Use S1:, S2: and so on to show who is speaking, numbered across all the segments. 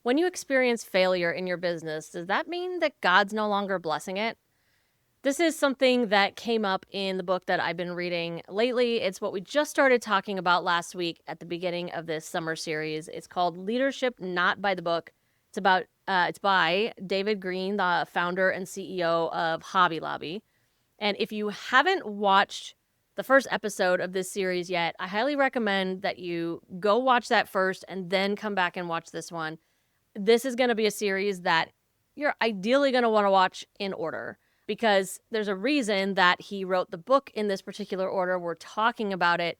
S1: When you experience failure in your business, does that mean that God's no longer blessing it? This is something that came up in the book that I've been reading lately. It's what we just started talking about last week at the beginning of this summer series. It's called Leadership Not by the Book. It's by David Green, the founder and CEO of Hobby Lobby. And if you haven't watched the first episode of this series yet, I highly recommend that you go watch that first and then come back and watch this one. This is going to be a series that you're ideally going to want to watch in order, because there's a reason that he wrote the book in this particular order. We're talking about it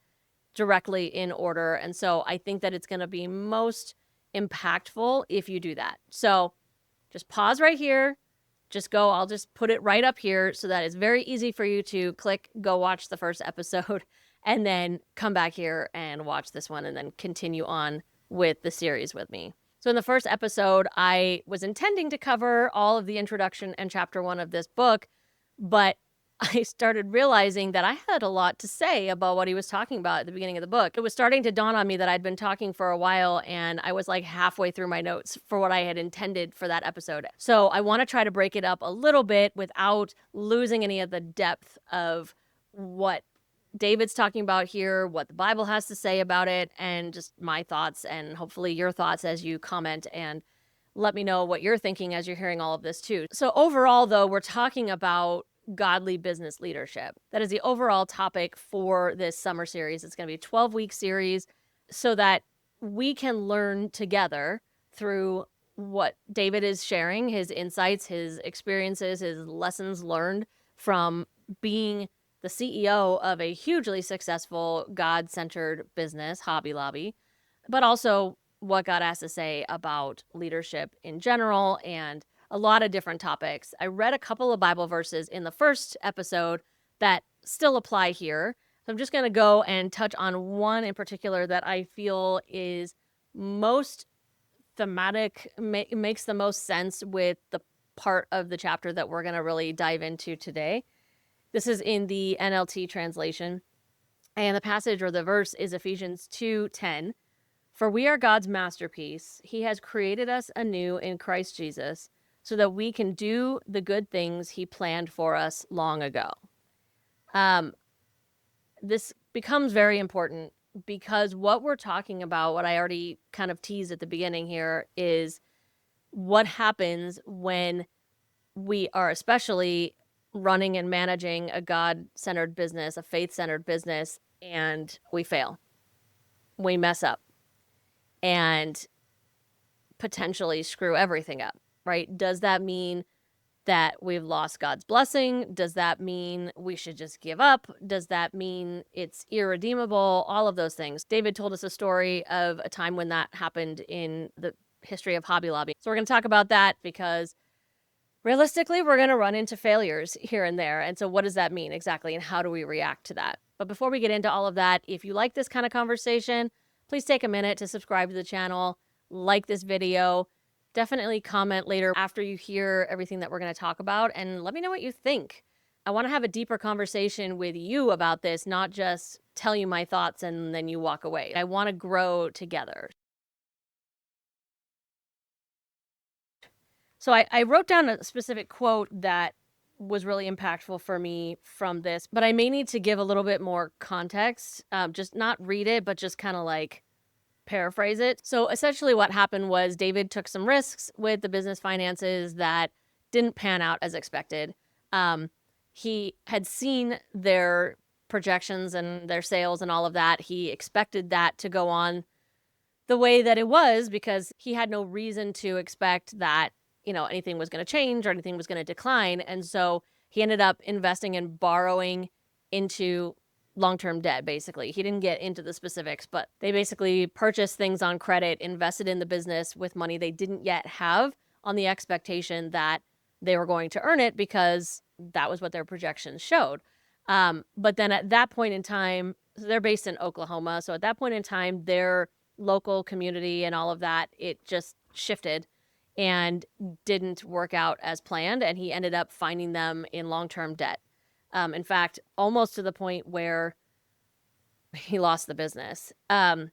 S1: directly in order. And so I think that it's going to be most impactful if you do that. So just pause right here. I'll just put it right up here so that it's very easy for you to click, go watch the first episode, and then come back here and watch this one and then continue on with the series with me. So in the first episode, I was intending to cover all of the introduction and chapter 1 of this book, but I started realizing that I had a lot to say about what he was talking about at the beginning of the book. It was starting to dawn on me that I'd been talking for a while, and I was like halfway through my notes for what I had intended for that episode. So I want to try to break it up a little bit without losing any of the depth of what David's talking about here, what the Bible has to say about it, and just my thoughts and hopefully your thoughts as you comment and let me know what you're thinking as you're hearing all of this too. So overall, though, we're talking about godly business leadership. That is the overall topic for this summer series. It's going to be a 12-week series so that we can learn together through what David is sharing, his insights, his experiences, his lessons learned from being the CEO of a hugely successful God-centered business, Hobby Lobby, but also what God has to say about leadership in general and a lot of different topics. I read a couple of Bible verses in the first episode that still apply here. So I'm just going to go and touch on one in particular that I feel is most thematic, makes the most sense with the part of the chapter that we're going to really dive into today. This is in the NLT translation, and the passage or the verse is Ephesians 2:10. For we are God's masterpiece. He has created us anew in Christ Jesus so that we can do the good things he planned for us long ago. This becomes very important because what we're talking about, what I already kind of teased at the beginning here, is what happens when we are especially running and managing a God-centered business, a faith-centered business, and we fail. We mess up and potentially screw everything up, right? Does that mean that we've lost God's blessing? Does that mean we should just give up? Does that mean it's irredeemable? All of those things. David told us a story of a time when that happened in the history of Hobby Lobby. So we're going to talk about that because realistically, we're going to run into failures here and there. And so what does that mean exactly? And how do we react to that? But before we get into all of that, if you like this kind of conversation, please take a minute to subscribe to the channel, like this video, definitely comment later after you hear everything that we're going to talk about, and let me know what you think. I want to have a deeper conversation with you about this, not just tell you my thoughts and then you walk away. I want to grow together. So I wrote down a specific quote that was really impactful for me from this, but I may need to give a little bit more context, just not read it, but just kind of like paraphrase it. So essentially what happened was David took some risks with the business finances that didn't pan out as expected. He had seen their projections and their sales and all of that. He expected that to go on the way that it was because he had no reason to expect that anything was going to change or anything was going to decline. And so he ended up investing and borrowing into long-term debt, basically. He didn't get into the specifics, but they basically purchased things on credit, invested in the business with money they didn't yet have on the expectation that they were going to earn it because that was what their projections showed. But then at that point in time, they're based in Oklahoma. So at that point in time, their local community and all of that, it just shifted and didn't work out as planned. And he ended up finding them in long-term debt. In fact, almost to the point where he lost the business. And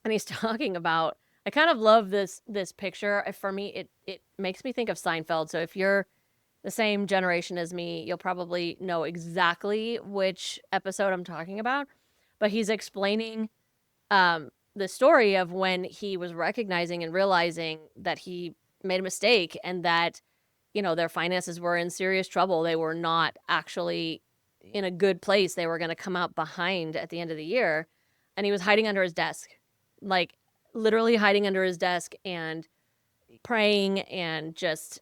S1: he's talking about I kind of love this picture. For me, it makes me think of Seinfeld. So if you're the same generation as me, you'll probably know exactly which episode I'm talking about. But he's explaining the story of when he was recognizing and realizing that he made a mistake and that, their finances were in serious trouble. They were not actually in a good place. They were going to come out behind at the end of the year. And he was hiding under his desk, like literally hiding under his desk and praying and just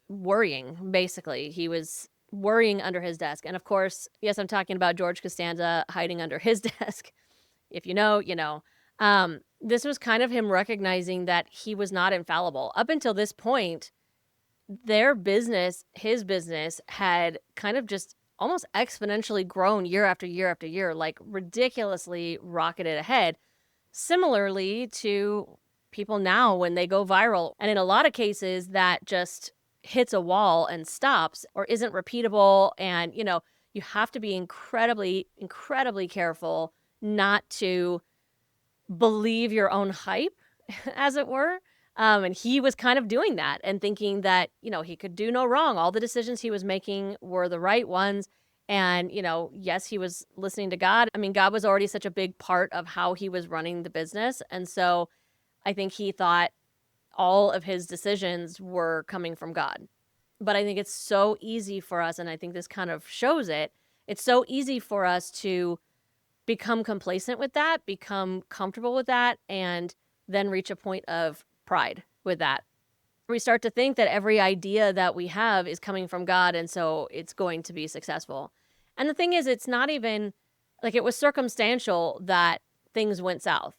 S1: worrying, basically. He was worrying under his desk. And of course, yes, I'm talking about George Costanza hiding under his desk. If you know, you know. This was kind of him recognizing that he was not infallible. Up until this point, his business, had kind of just almost exponentially grown year after year after year, like ridiculously rocketed ahead. Similarly to people now when they go viral. And in a lot of cases, that just hits a wall and stops or isn't repeatable. And, you have to be incredibly, incredibly careful not to believe your own hype, as it were. And he was kind of doing that and thinking that, he could do no wrong. All the decisions he was making were the right ones. And, yes, he was listening to God. I mean, God was already such a big part of how he was running the business. And so I think he thought all of his decisions were coming from God. But I think it's so easy for us, and I think this kind of shows it. It's so easy for us to become complacent with that, become comfortable with that, and then reach a point of pride with that. We start to think that every idea that we have is coming from God, and so it's going to be successful. And the thing is, it's not even like it was circumstantial that things went south.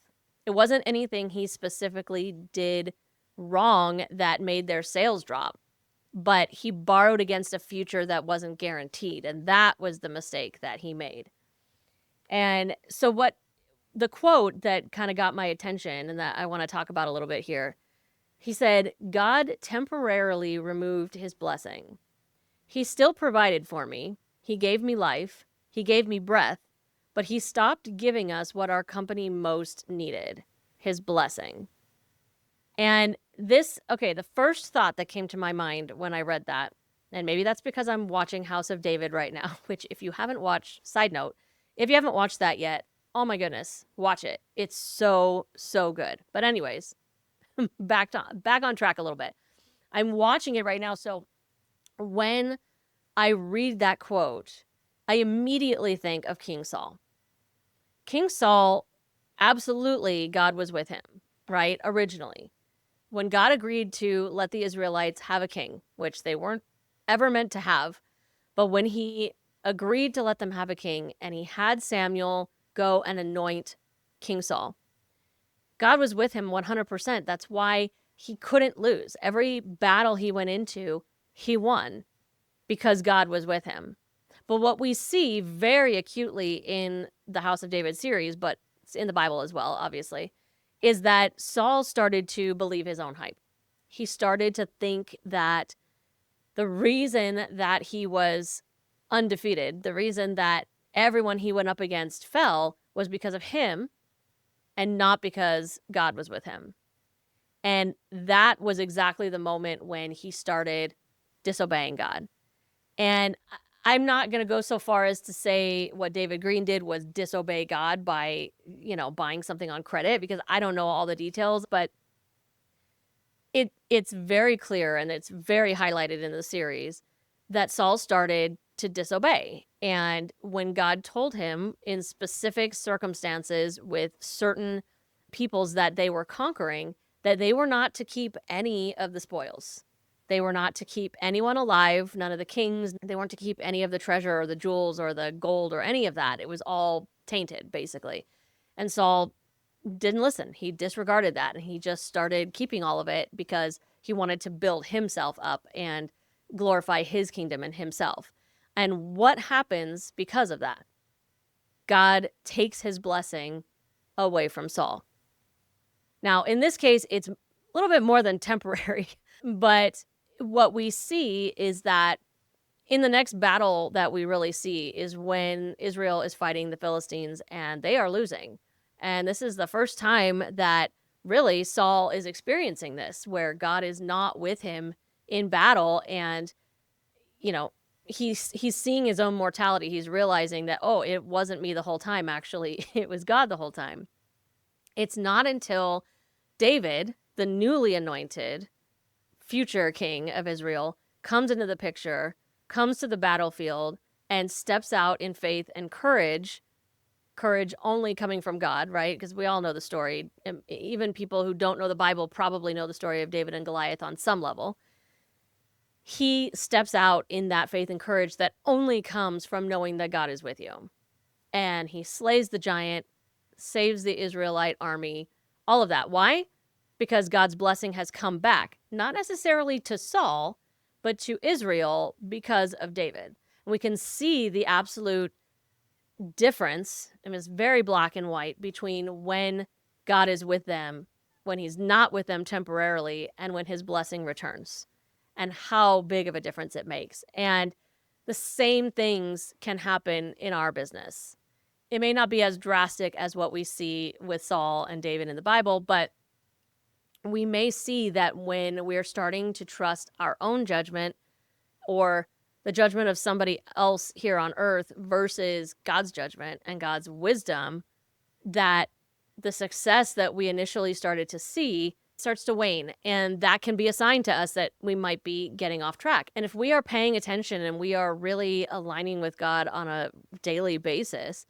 S1: It wasn't anything he specifically did wrong that made their sales drop, but he borrowed against a future that wasn't guaranteed, and that was the mistake that he made. And so what the quote that kind of got my attention and that I want to talk about a little bit here, he said, God temporarily removed his blessing. He still provided for me. He gave me life. He gave me breath, but he stopped giving us what our company most needed, his blessing. And the first thought that came to my mind when I read that, and maybe that's because I'm watching House of David right now, which if you haven't watched, side note, if you haven't watched that yet, oh my goodness, watch it. It's so, so good. But anyways, back on track a little bit. I'm watching it right now. So when I read that quote, I immediately think of King Saul. King Saul, absolutely, God was with him, right? Originally. When God agreed to let the Israelites have a king, which they weren't ever meant to have, but when he agreed to let them have a king and he had Samuel go and anoint King Saul, God was with him 100%. That's why he couldn't lose. Every battle he went into, he won because God was with him. But what we see very acutely in the House of David series, but it's in the Bible as well, obviously, is that Saul started to believe his own hype. He started to think that the reason that he was undefeated, the reason that everyone he went up against fell, was because of him and not because God was with him. And that was exactly the moment when he started disobeying God. And I'm not going to go so far as to say what David Green did was disobey God by, buying something on credit, because I don't know all the details, but it's very clear and it's very highlighted in the series that Saul started to disobey. And when God told him in specific circumstances with certain peoples that they were conquering, that they were not to keep any of the spoils. They were not to keep anyone alive, none of the kings. They weren't to keep any of the treasure or the jewels or the gold or any of that. It was all tainted, basically. And Saul didn't listen. He disregarded that, and he just started keeping all of it because he wanted to build himself up and glorify his kingdom and himself. And what happens because of that? God takes his blessing away from Saul. Now, in this case, it's a little bit more than temporary, but what we see is that in the next battle that we really see is when Israel is fighting the Philistines and they are losing. And this is the first time that really Saul is experiencing this, where God is not with him in battle, and you know, he's seeing his own mortality. He's realizing that, oh, it wasn't me the whole time, actually. It was God the whole time. It's not until David, the newly anointed future king of Israel, comes into the picture, comes to the battlefield, and steps out in faith and courage only coming from God, right? Because we all know the story. Even people who don't know the Bible probably know the story of David and Goliath on some level. He steps out in that faith and courage that only comes from knowing that God is with you. And he slays the giant, saves the Israelite army, all of that. Why? Because God's blessing has come back, not necessarily to Saul, but to Israel because of David. And we can see the absolute difference, and it's very black and white, between when God is with them, when he's not with them temporarily, and when his blessing returns, and how big of a difference it makes. And the same things can happen in our business. It may not be as drastic as what we see with Saul and David in the Bible, but we may see that when we're starting to trust our own judgment or the judgment of somebody else here on earth versus God's judgment and God's wisdom, that the success that we initially started to see starts to wane. And that can be a sign to us that we might be getting off track. And if we are paying attention and we are really aligning with God on a daily basis,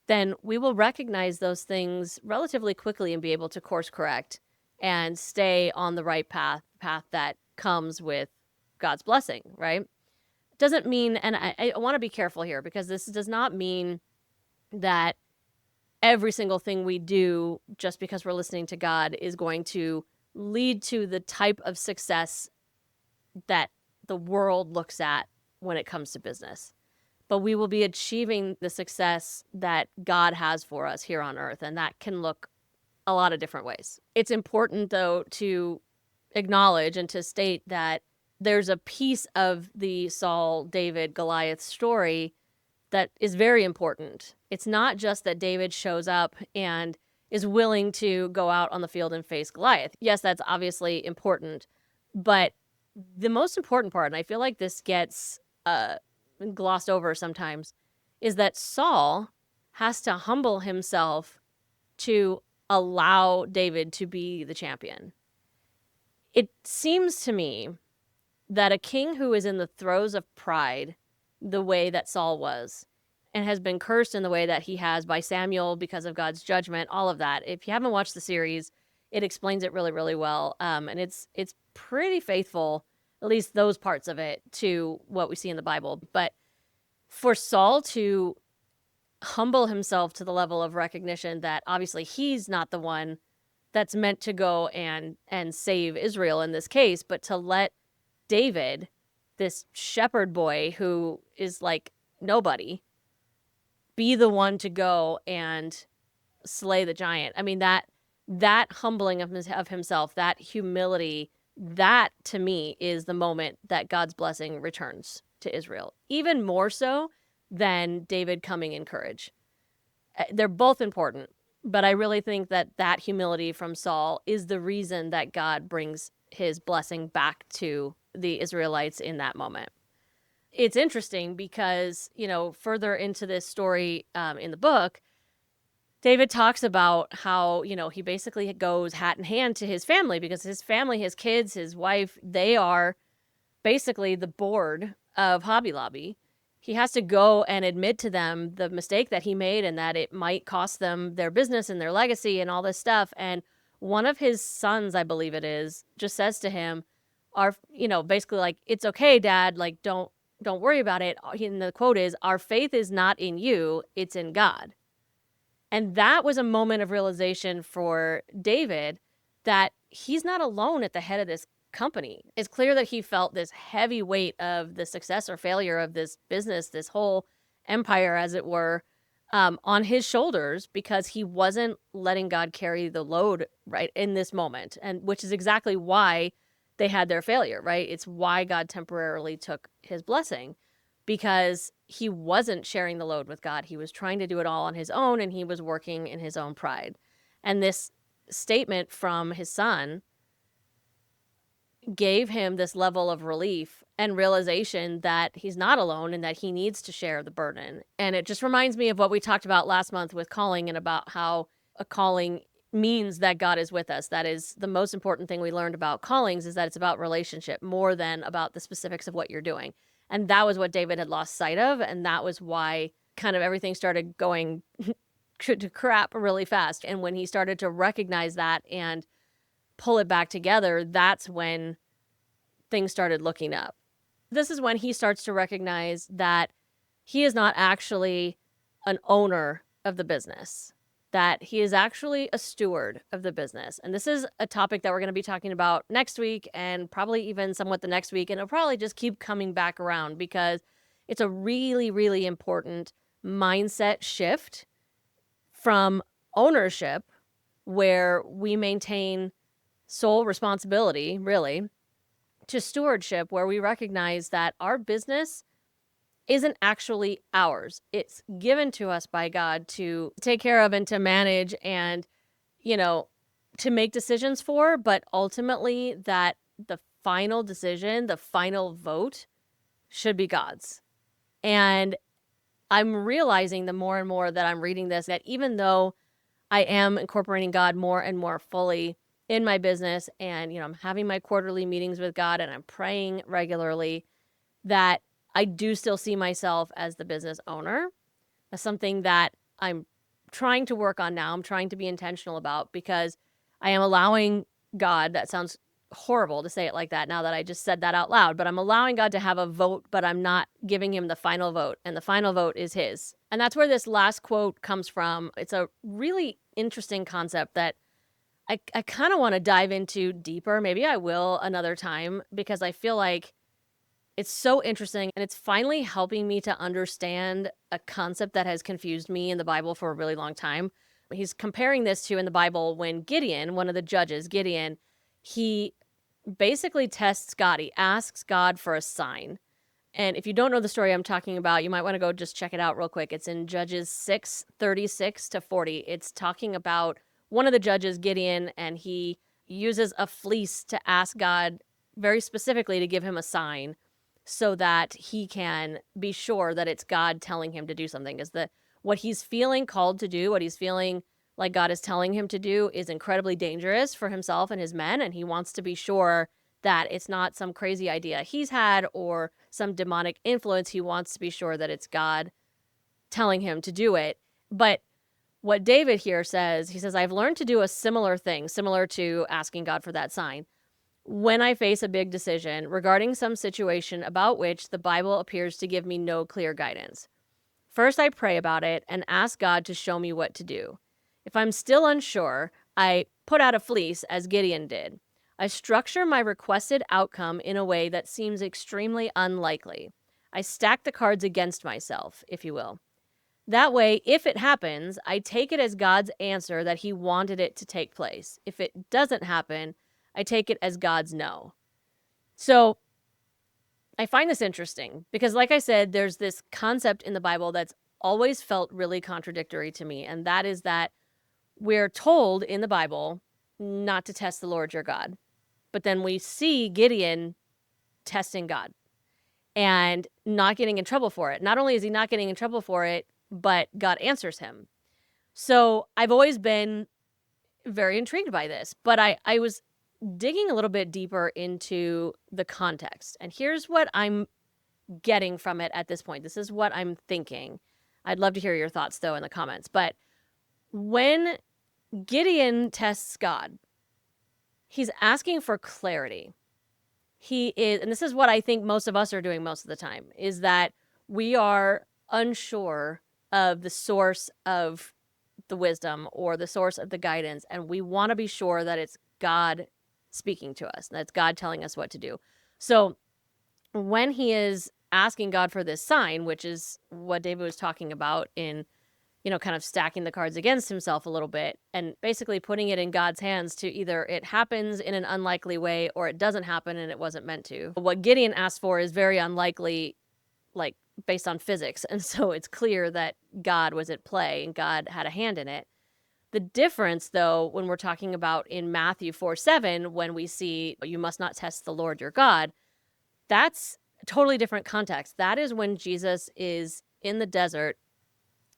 S1: then we will recognize those things relatively quickly and be able to course correct and stay on the right path that comes with God's blessing, right? Doesn't mean, and I want to be careful here, because this does not mean that every single thing we do just because we're listening to God is going to lead to the type of success that the world looks at when it comes to business. But we will be achieving the success that God has for us here on earth, and that can look a lot of different ways. It's important, though, to acknowledge and to state that there's a piece of the Saul, David, Goliath story that is very important. It's not just that David shows up and is willing to go out on the field and face Goliath. Yes, that's obviously important, but the most important part, and I feel like this gets glossed over sometimes, is that Saul has to humble himself to allow David to be the champion. It seems to me that a king who is in the throes of pride, the way that Saul was, and has been cursed in the way that he has by Samuel because of God's judgment, all of that. If you haven't watched the series, it explains it really, really well. And it's pretty faithful, at least those parts of it, to what we see in the Bible. But for Saul to humble himself to the level of recognition that obviously he's not the one that's meant to go and save Israel in this case, but to let David, this shepherd boy who is like nobody, be the one to go and slay the giant. I mean, that humbling of himself, that humility, that to me is the moment that God's blessing returns to Israel. Even more so than David coming in courage. They're both important, but I really think that humility from Saul is the reason that God brings his blessing back to the Israelites in that moment. It's interesting because, further into this story in the book, David talks about how, he basically goes hat in hand to his family, because his family, his kids, his wife, they are basically the board of Hobby Lobby. He has to go and admit to them the mistake that he made and that it might cost them their business and their legacy and all this stuff. And one of his sons, I believe it is, just says to him, basically like, it's okay, Dad, like, don't worry about it. And the quote is, our faith is not in you, it's in God. And that was a moment of realization for David that he's not alone at the head of this company. It's clear that he felt this heavy weight of the success or failure of this business, this whole empire, as it were, on his shoulders, because he wasn't letting God carry the load right in this moment. And which is exactly why they had their failure, right? It's why God temporarily took his blessing, because he wasn't sharing the load with God. He was trying to do it all on his own, and he was working in his own pride. And this statement from his son gave him this level of relief and realization that he's not alone and that he needs to share the burden. And it just reminds me of what we talked about last month with calling, and about how a calling means that God is with us. That is the most important thing we learned about callings, is that it's about relationship more than about the specifics of what you're doing. And that was what David had lost sight of. And that was why kind of everything started going to crap really fast. And when he started to recognize that and pull it back together, that's when things started looking up. This is when he starts to recognize that he is not actually an owner of the business, that he is actually a steward of the business. And this is a topic that we're going to be talking about next week, and probably even somewhat the next week. And it'll probably just keep coming back around, because it's a really, really important mindset shift from ownership, where we maintain sole responsibility, really, to stewardship, where we recognize that our business isn't actually ours. It's given to us by God to take care of and to manage and, to make decisions for, but ultimately that the final decision, the final vote should be God's. And I'm realizing the more and more that I'm reading this, that even though I am incorporating God more and more fully in my business, and, I'm having my quarterly meetings with God and I'm praying regularly, that I do still see myself as the business owner. That's something that I'm trying to work on now. I'm trying to be intentional about, because I am allowing God, that sounds horrible to say it like that now that I just said that out loud, but I'm allowing God to have a vote, but I'm not giving him the final vote, and the final vote is his. And that's where this last quote comes from. It's a really interesting concept that I kind of want to dive into deeper. Maybe I will another time, because I feel like it's so interesting, and it's finally helping me to understand a concept that has confused me in the Bible for a really long time. He's comparing this to, in the Bible, when Gideon, one of the judges, Gideon, he basically tests God. He asks God for a sign. And if you don't know the story I'm talking about, you might want to go just check it out real quick. It's in Judges 6:36-40. It's talking about one of the judges, Gideon, and he uses a fleece to ask God very specifically to give him a sign, so that he can be sure that it's God telling him to do something. Is that what he's feeling called to do, what he's feeling like God is telling him to do, is incredibly dangerous for himself and his men, and he wants to be sure that it's not some crazy idea he's had or some demonic influence. He wants to be sure that it's God telling him to do it. But what David here says, he says, I've learned to do a similar thing, similar to asking God for that sign, when I face a big decision regarding some situation about which the Bible appears to give me no clear guidance. First, I pray about it and ask God to show me what to do. If I'm still unsure, I put out a fleece, as Gideon did. I structure my requested outcome in a way that seems extremely unlikely. I stack the cards against myself, if you will. That way, if it happens, I take it as God's answer that he wanted it to take place. If it doesn't happen, I take it as God's no. So I find this interesting because, like I said, there's this concept in the Bible that's always felt really contradictory to me. And that is that we're told in the Bible not to test the Lord your God. But then we see Gideon testing God and not getting in trouble for it. Not only is he not getting in trouble for it, but God answers him. So I've always been very intrigued by this, but I was digging a little bit deeper into the context. And here's what I'm getting from it at this point. This is what I'm thinking. I'd love to hear your thoughts, though, in the comments. But when Gideon tests God, he's asking for clarity. He is, and this is what I think most of us are doing most of the time, is that we are unsure of the source of the wisdom or the source of the guidance, and we want to be sure that it's God speaking to us, that it's God telling us what to do. So when he is asking God for this sign, which is what David was talking about in, kind of stacking the cards against himself a little bit and basically putting it in God's hands to either it happens in an unlikely way or it doesn't happen and it wasn't meant to. What Gideon asked for is very unlikely, like based on physics. And so it's clear that God was at play and God had a hand in it. The difference, though, when we're talking about in Matthew 4:7, when we see you must not test the Lord your God, that's a totally different context. That is when Jesus is in the desert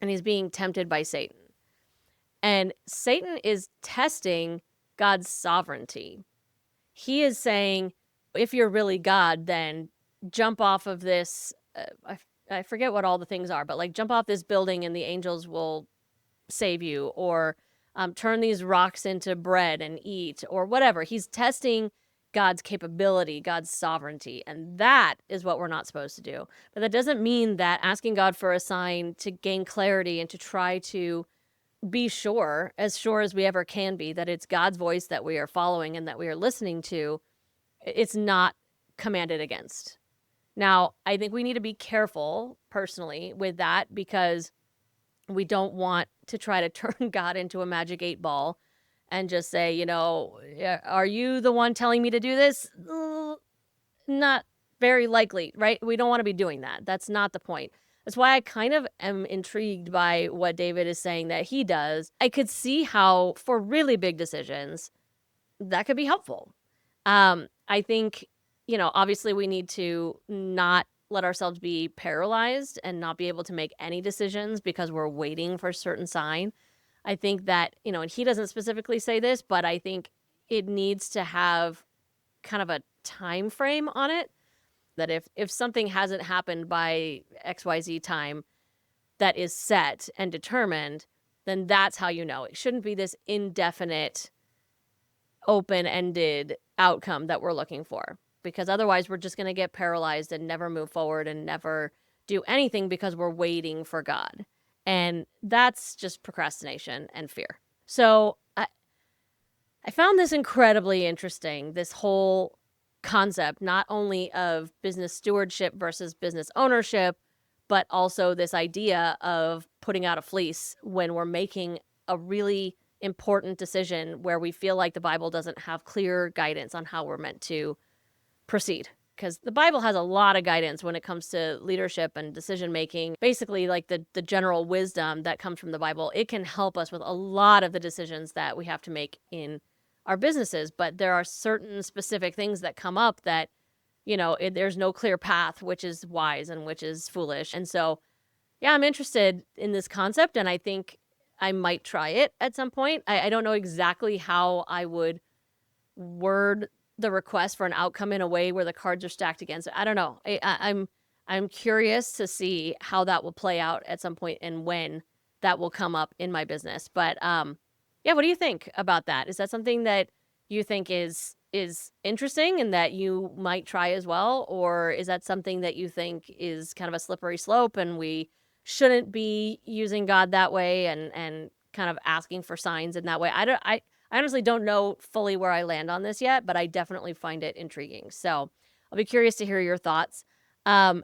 S1: and he's being tempted by Satan. And Satan is testing God's sovereignty. He is saying, if you're really God, then jump off of this. I forget what all the things are, but like jump off this building and the angels will save you, or turn these rocks into bread and eat, or whatever. He's testing God's capability, God's sovereignty. And that is what we're not supposed to do. But that doesn't mean that asking God for a sign to gain clarity and to try to be sure as we ever can be, that it's God's voice that we are following and that we are listening to, it's not commanded against. Now, I think we need to be careful personally with that, because we don't want to try to turn God into a magic 8-ball and just say, "Yeah, are you the one telling me to do this?" Not very likely, right? We don't want to be doing that. That's not the point. That's why I kind of am intrigued by what David is saying that he does. I could see how for really big decisions, that could be helpful. I think, obviously we need to not let ourselves be paralyzed and not be able to make any decisions because we're waiting for a certain sign. I think that, and he doesn't specifically say this, but I think it needs to have kind of a time frame on it, that if something hasn't happened by XYZ time that is set and determined, then that's how you know. It shouldn't be this indefinite, open-ended outcome that we're looking for, because otherwise we're just going to get paralyzed and never move forward and never do anything because we're waiting for God. And that's just procrastination and fear. So I found this incredibly interesting, this whole concept, not only of business stewardship versus business ownership, but also this idea of putting out a fleece when we're making a really important decision where we feel like the Bible doesn't have clear guidance on how we're meant to proceed. Because the Bible has a lot of guidance when it comes to leadership and decision making. Basically, like the general wisdom that comes from the Bible, it can help us with a lot of the decisions that we have to make in our businesses. But there are certain specific things that come up that, there's no clear path, which is wise and which is foolish. And so, yeah, I'm interested in this concept, and I think I might try it at some point. I don't know exactly how I would word the request for an outcome in a way where the cards are stacked against it. I don't know. I'm curious to see how that will play out at some point and when that will come up in my business. But yeah, what do you think about that? Is that something that you think is interesting and that you might try as well? Or is that something that you think is kind of a slippery slope and we shouldn't be using God that way and kind of asking for signs in that way? I honestly don't know fully where I land on this yet, but I definitely find it intriguing. So I'll be curious to hear your thoughts.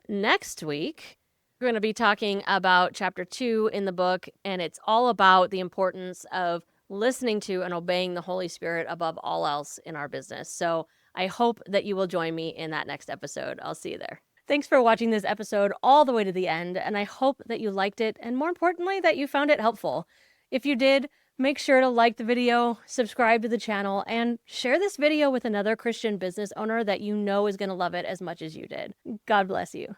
S1: Next week, we're going to be talking about chapter 2 in the book, and it's all about the importance of listening to and obeying the Holy Spirit above all else in our business. So I hope that you will join me in that next episode. I'll see you there. Thanks for watching this episode all the way to the end, and I hope that you liked it, and more importantly, that you found it helpful. If you did, make sure to like the video, subscribe to the channel, and share this video with another Christian business owner that you know is going to love it as much as you did. God bless you.